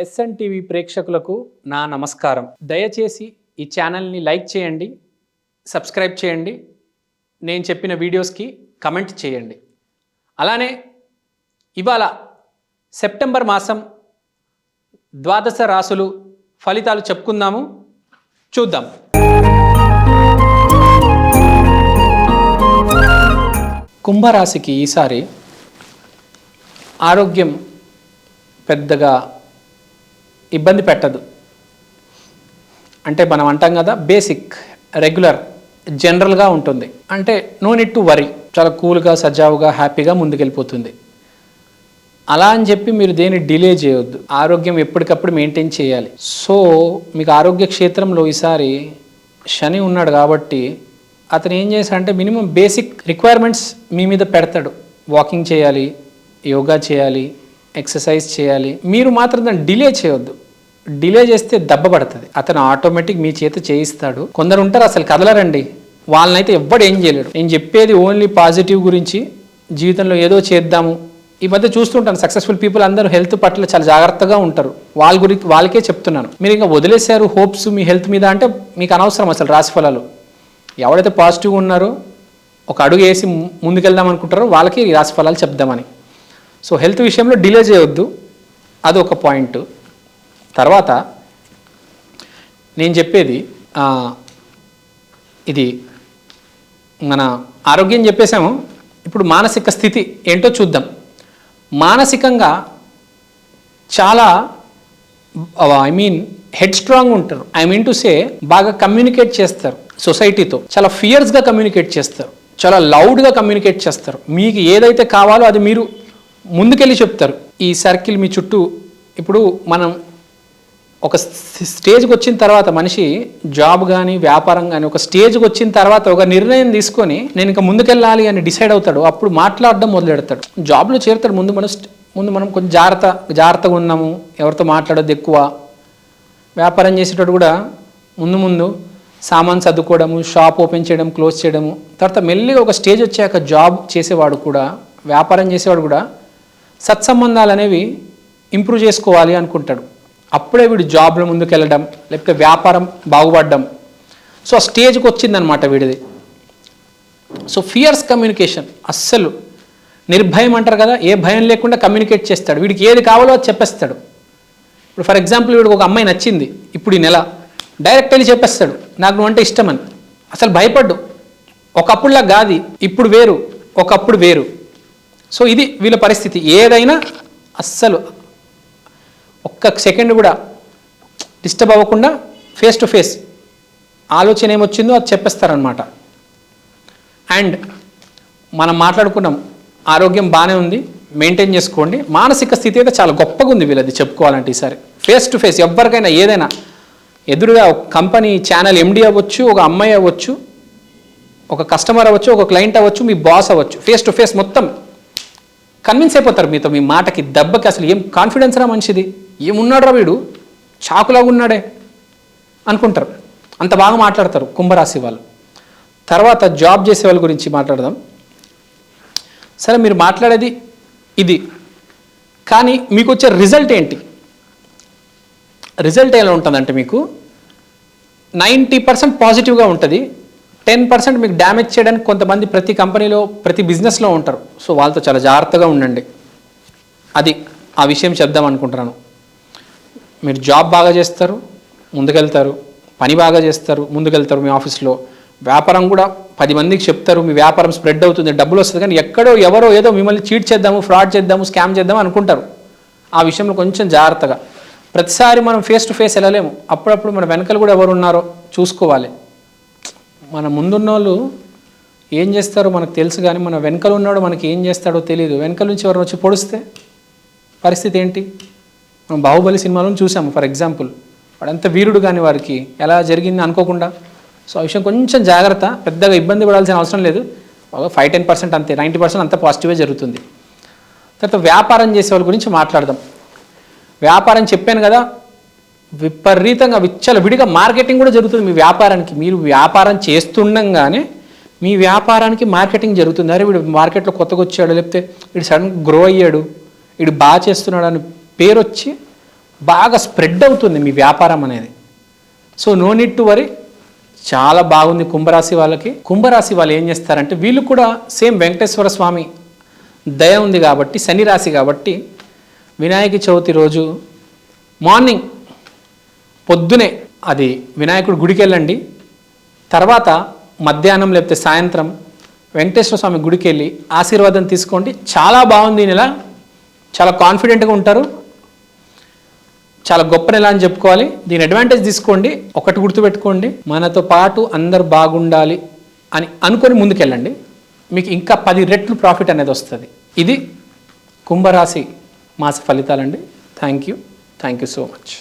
SN TV ప్రేక్షకులకు నా నమస్కారం. దయచేసి ఈ ఛానల్ని లైక్ చేయండి, సబ్స్క్రైబ్ చేయండి, నేను చెప్పిన వీడియోస్కి కమెంట్ చేయండి. అలానే ఇవాళ సెప్టెంబర్ మాసం ద్వాదశ రాశులు ఫలితాలు చెప్పుకుందాము, చూద్దాం. కుంభరాశికి ఈసారి ఆరోగ్యం పెద్దగా ఇబ్బంది పెట్టదు. అంటే మనం అంటాం కదా, బేసిక్ రెగ్యులర్ జనరల్గా ఉంటుంది. అంటే నో నీడ్ టు వరీ, చాలా కూల్గా సజావుగా హ్యాపీగా ముందుకెళ్ళిపోతుంది. అలా అని చెప్పి మీరు దేన్ని డిలే చేయొద్దు. ఆరోగ్యం ఎప్పటికప్పుడు మెయింటైన్ చేయాలి. సో మీకు ఆరోగ్య క్షేత్రంలో ఈసారి శని ఉన్నాడు కాబట్టి అతను ఏం చేశాడంటే మినిమం బేసిక్ రిక్వైర్మెంట్స్ మీ మీద పెడతాడు. వాకింగ్ చేయాలి, యోగా చేయాలి, ఎక్సర్సైజ్ చేయాలి. మీరు మాత్రం దాన్ని డిలే చేయొద్దు. డిలే చేస్తే దెబ్బ పడుతుంది. అతను ఆటోమేటిక్ మీ చేత చేయిస్తాడు. కొందరు ఉంటారు అసలు కదలరండి, వాళ్ళనైతే ఎవ్వడు ఏం చేయలేడు. నేను చెప్పేది ఓన్లీ పాజిటివ్ గురించి. జీవితంలో ఏదో చేద్దాము. ఈ మధ్య చూస్తుంటాను సక్సెస్ఫుల్ పీపుల్ అందరూ హెల్త్ పట్ల చాలా జాగ్రత్తగా ఉంటారు. వాళ్ళకే చెప్తున్నాను. మీరు ఇంకా వదిలేశారు హోప్స్ మీ హెల్త్ మీద అంటే మీకు అనవసరం అసలు రాశి ఫలాలు. ఎవరైతే పాజిటివ్గా ఉన్నారో ఒక అడుగు వేసి ముందుకెళ్దాం అనుకుంటారో వాళ్ళకి ఈ రాశి ఫలాలు చెప్దామని. సో హెల్త్ విషయంలో డిలే చేయొద్దు, అది ఒక పాయింట్. తర్వాత నేను చెప్పేది ఇది మన ఆరోగ్యం చెప్పేసాము. ఇప్పుడు మానసిక స్థితి ఏంటో చూద్దాం. మానసికంగా చాలా హెడ్ స్ట్రాంగ్ ఉంటారు. టు సే బాగా కమ్యూనికేట్ చేస్తారు సొసైటీతో, చాలా ఫియర్స్గా కమ్యూనికేట్ చేస్తారు, చాలా లౌడ్గా కమ్యూనికేట్ చేస్తారు. మీకు ఏదైతే కావాలో అది మీరు ముందుకెళ్ళి చెప్తారు. ఈ సర్కిల్ మీ చుట్టూ ఇప్పుడు మనం ఒక స్టేజ్కి వచ్చిన తర్వాత మనిషి జాబ్ కానీ వ్యాపారం కానీ ఒక స్టేజ్కి వచ్చిన తర్వాత ఒక నిర్ణయం తీసుకొని నేను ఇంకా ముందుకెళ్ళాలి అని డిసైడ్ అవుతాడు. అప్పుడు మాట్లాడడం మొదలెడతాడు. జాబ్లో చేరుతాడు. ముందు మనం కొంచెం జాగ్రత్తగా ఉన్నాము, ఎవరితో మాట్లాడొద్దు ఎక్కువ. వ్యాపారం చేసేటప్పుడు కూడా ముందు సామాన్ సర్దుకోవడము, షాప్ ఓపెన్ చేయడం, క్లోజ్ చేయడము. తర్వాత మెల్లిగా ఒక స్టేజ్ వచ్చాక జాబ్ చేసేవాడు కూడా, వ్యాపారం చేసేవాడు కూడా సత్సంబంధాలు అనేవి ఇంప్రూవ్ చేసుకోవాలి అనుకుంటాడు. అప్పుడే వీడు జాబ్లో ముందుకు వెళ్ళడం, లేకపోతే వ్యాపారం బాగుపడడం. సో ఆ స్టేజ్కి వచ్చిందనమాట వీడిది. సో ఫియర్స్ కమ్యూనికేషన్, అస్సలు నిర్భయం అంటారు కదా, ఏ భయం లేకుండా కమ్యూనికేట్ చేస్తాడు. వీడికి ఏది కావాలో అది చెప్పేస్తాడు. ఇప్పుడు ఫర్ ఎగ్జాంపుల్ వీడికి ఒక అమ్మాయి నచ్చింది ఇప్పుడు ఈ నెల, డైరెక్ట్ వెళ్ళి చెప్పేస్తాడు నాకు నువ్వు అంటే ఇష్టమని. అసలు భయపడ్డు. ఒకప్పుడులా కాదు, ఇప్పుడు వేరు, ఒకప్పుడు వేరు. సో ఇది వీళ్ళ పరిస్థితి. ఏదైనా అస్సలు ఒక్క సెకండ్ కూడా డిస్టర్బ్ అవ్వకుండా ఫేస్ టు ఫేస్ ఆలోచన ఏమొచ్చిందో అది చెప్పేస్తారనమాట. అండ్ మనం మాట్లాడుకున్నాం ఆరోగ్యం బాగానే ఉంది, మెయింటైన్ చేసుకోండి. మానసిక స్థితి అయితే చాలా గొప్పగా ఉంది వీళ్ళది చెప్పుకోవాలంటే. ఈసారి ఫేస్ టు ఫేస్ ఎవరికైనా ఏదైనా ఎదురుగా ఒక కంపెనీ ఛానల్ ఎండి అవ్వచ్చు, ఒక అమ్మాయి అవ్వచ్చు, ఒక కస్టమర్ అవ్వచ్చు, ఒక క్లయింట్ అవ్వచ్చు, మీ బాస్ అవ్వచ్చు, ఫేస్ టు ఫేస్ మొత్తం కన్విన్స్ అయిపోతారు మీతో. మీ మాటకి దెబ్బకి అసలు ఏం కాన్ఫిడెన్స్ రా మనిషిది, ఏమున్నాడు రా వీడు, చాకులాగా ఉన్నాడే అనుకుంటారు. అంత బాగా మాట్లాడతారు కుంభరాశి వాళ్ళు. తర్వాత జాబ్ చేసే వాళ్ళ గురించి మాట్లాడదాం. సరే మీరు మాట్లాడేది ఇది, కానీ మీకు వచ్చే రిజల్ట్ ఏంటి? రిజల్ట్ ఎలా ఉంటుందంటే మీకు 90% పాజిటివ్గా ఉంటుంది. 10% మీకు డ్యామేజ్ చేయడానికి కొంతమంది ప్రతి కంపెనీలో ప్రతి బిజినెస్లో ఉంటారు. సో వాళ్ళతో చాలా జాగ్రత్తగా ఉండండి. అది ఆ విషయం చెప్దాం అనుకుంటున్నాను. మీరు జాబ్ బాగా చేస్తారు, ముందుకెళ్తారు, పని బాగా చేస్తారు, ముందుకెళ్తారు. మీ ఆఫీస్లో వ్యాపారం కూడా 10 మందికి చెప్తారు, మీ వ్యాపారం స్ప్రెడ్ అవుతుంది, డబ్బులు వస్తుంది. కానీ ఎక్కడో ఎవరో ఏదో మిమ్మల్ని చీట్ చేద్దాము, ఫ్రాడ్ చేద్దాము, స్కామ్ చేద్దాము అనుకుంటారు. ఆ విషయంలో కొంచెం జాగ్రత్తగా. ప్రతిసారి మనం ఫేస్ టు ఫేస్ వెళ్ళలేము. అప్పుడప్పుడు మన వెనకలు కూడా ఎవరు ఉన్నారో చూసుకోవాలి. మన ముందున్న వాళ్ళు ఏం చేస్తారో మనకు తెలుసు, కానీ మన వెనకలు ఉన్నాడో మనకి ఏం చేస్తాడో తెలియదు. వెనకల నుంచి ఎవరు వచ్చి పొడిస్తే పరిస్థితి ఏంటి? మనం బాహుబలి సినిమాలో చూసాము ఫర్ ఎగ్జాంపుల్. వాడంత వీరుడు కానీ వారికి ఎలా జరిగింది అనుకోకుండా. సో ఆ విషయం కొంచెం జాగ్రత్త. పెద్దగా ఇబ్బంది పడాల్సిన అవసరం లేదు. 5-10% అంతే, 90% అంతా పాజిటివే జరుగుతుంది. తర్వాత వ్యాపారం చేసే వాళ్ళ గురించి మాట్లాడదాం. వ్యాపారం చెప్పాను కదా, విపరీతంగా విచ్చలవిడిగా మార్కెటింగ్ కూడా జరుగుతుంది మీ వ్యాపారానికి. మీరు వ్యాపారం చేస్తుండగానే మీ వ్యాపారానికి మార్కెటింగ్ జరుగుతుంది. అరే వీడు మార్కెట్లో కొత్తగా వచ్చాడు, లేకపోతే వీడు సడన్గా గ్రో అయ్యాడు, వీడు బాగా చేస్తున్నాడు అని పేరు వచ్చి బాగా స్ప్రెడ్ అవుతుంది మీ వ్యాపారం అనేది. So no need to worry, చాలా బాగుంది కుంభరాశి వాళ్ళకి. కుంభరాశి వాళ్ళు ఏం చేస్తారంటే వీళ్ళు కూడా సేమ్ వెంకటేశ్వర స్వామి దయ ఉంది కాబట్టి, శని రాశి కాబట్టి వినాయక చవితి రోజు మార్నింగ్ పొద్దునే అది వినాయకుడి గుడికి వెళ్ళండి. తర్వాత మధ్యాహ్నం లేకపోతే సాయంత్రం వెంకటేశ్వర స్వామి గుడికి వెళ్ళి ఆశీర్వాదం తీసుకోండి. చాలా బాగుంది ఈ నెల, చాలా కాన్ఫిడెంట్గా ఉంటారు, చాలా గొప్ప నెల అని చెప్పుకోవాలి. దీని అడ్వాంటేజ్ తీసుకోండి. ఒకటి గుర్తుపెట్టుకోండి, మనతో పాటు అందరు బాగుండాలి అని అనుకొని ముందుకెళ్ళండి, మీకు ఇంకా 10 రెట్లు ప్రాఫిట్ అనేది వస్తుంది. ఇది కుంభరాశి మాస ఫలితాలండి. Thank you so much.